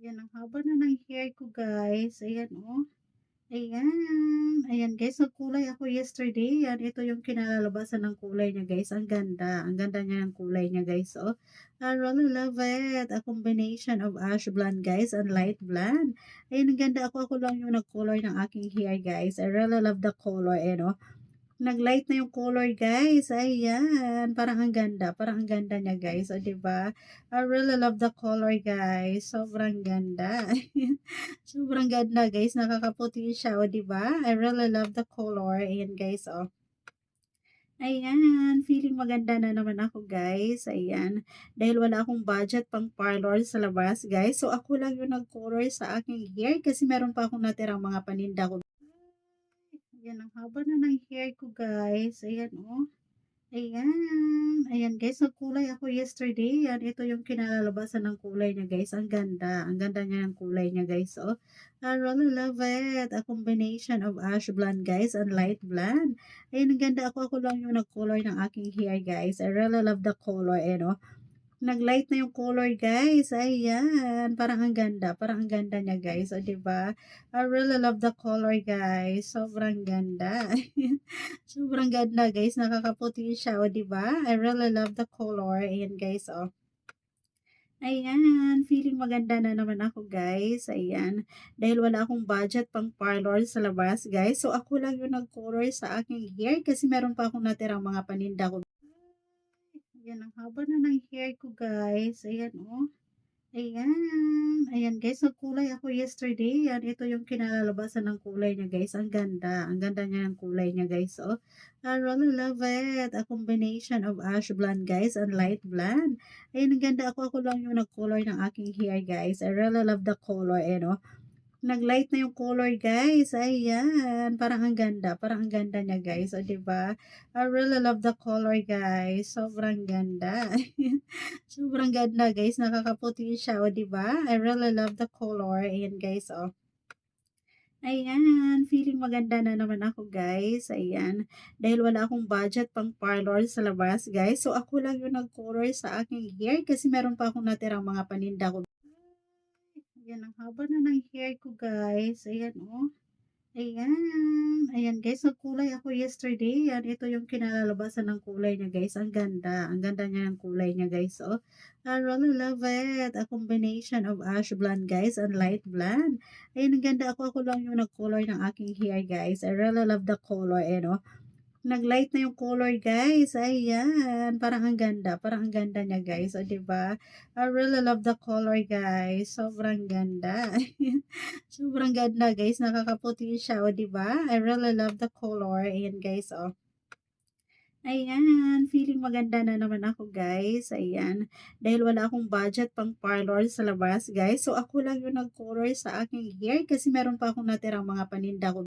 Ayan, ang haba na ng hair ko guys. Ayan oh. Ayan. Ayan guys, nagkulay ako yesterday. Yan, ito yung kinalalabasan ng kulay niya guys. Ang ganda. Ang ganda niya ng kulay niya guys. Oh, I really love it. A combination of ash blonde guys and light blonde. Ayan, ang ganda. Ako lang yung nagkulay ng aking hair guys. I really love the color. Ayan oh. Nag-light na yung color guys, ayan, parang ang ganda niya guys, o 'di ba? I really love the color guys, sobrang ganda. Sobrang ganda guys, nakakaputi siya, o 'di ba? I really love the color, ayan guys, oh. Ayan, feeling maganda na naman ako guys, ayan. Dahil wala akong budget pang parlor sa labas guys, so ako lang yung nag-color sa aking hair kasi meron pa akong natirang mga paninda ko. Ayan, ang haba na ng hair ko guys. Ayan oh. Ayan. Ayan guys, nagkulay ako yesterday. Yan, ito yung kinalalabasan ng kulay niya guys. Ang ganda. Ang ganda niya ng kulay niya guys. Oh, I really love it. A combination of ash blonde guys and light blonde. Ayan, ang ganda. Ako lang yung nag-color ng aking hair guys. I really love the color. Ayan oh. Nag-light na yung color guys, ayan, parang ang ganda niya guys, o 'di ba? I really love the color guys, sobrang ganda. Sobrang ganda guys, nakakaputi siya, o 'di ba? I really love the color, ayan guys, oh. Ayan, feeling maganda na naman ako guys, ayan. Dahil wala akong budget pang parlor sa labas guys, so ako lang yung nag-color sa aking hair kasi meron pa akong natirang mga paninda ko. Ayan, ang haba na ng hair ko guys. Ayan oh. Ayan. Ayan guys, nagkulay ako yesterday. Yan, ito yung kinalalabasan ng kulay niya guys. Ang ganda. Ang ganda niya ng kulay niya guys. Oh, I really love it. A combination of ash blonde guys and light blonde. Ayan, ang ganda. Ako lang yung nag-color ng aking hair guys. I really love the color. Ayan oh. Nag-light na yung color guys, ayan, parang ang ganda niya guys, o 'di ba? I really love the color guys, sobrang ganda. Sobrang ganda guys, nakakaputi siya, o 'di ba? I really love the color, ayan guys, oh. Ayan, feeling maganda na naman ako guys, ayan. Dahil wala akong budget pang parlor sa labas guys, so ako lang yung nag-color sa aking hair kasi meron pa akong natirang mga paninda ko. Ayan, ang haba na ng hair ko guys. Ayan oh. Ayan. Ayan guys, nagkulay ako yesterday. Yan, ito yung kinalalabasan ng kulay niya guys. Ang ganda. Ang ganda niya ng kulay niya guys. Oh, I really love it. A combination of ash blonde guys and light blonde. Ayan, ang ganda. Ako lang yung nag-color ng aking hair guys. I really love the color. Ayan oh. Nag-light na yung color guys, ayan, parang ang ganda niya guys, o 'di ba? I really love the color guys, sobrang ganda. Sobrang ganda guys, nakakaputi siya, o 'di ba? I really love the color, ayan guys, oh. Ayan, feeling maganda na naman ako guys, ayan. Dahil wala akong budget pang parlor sa labas guys, so ako lang yung nag-color sa aking hair kasi meron pa akong natirang mga paninda ko.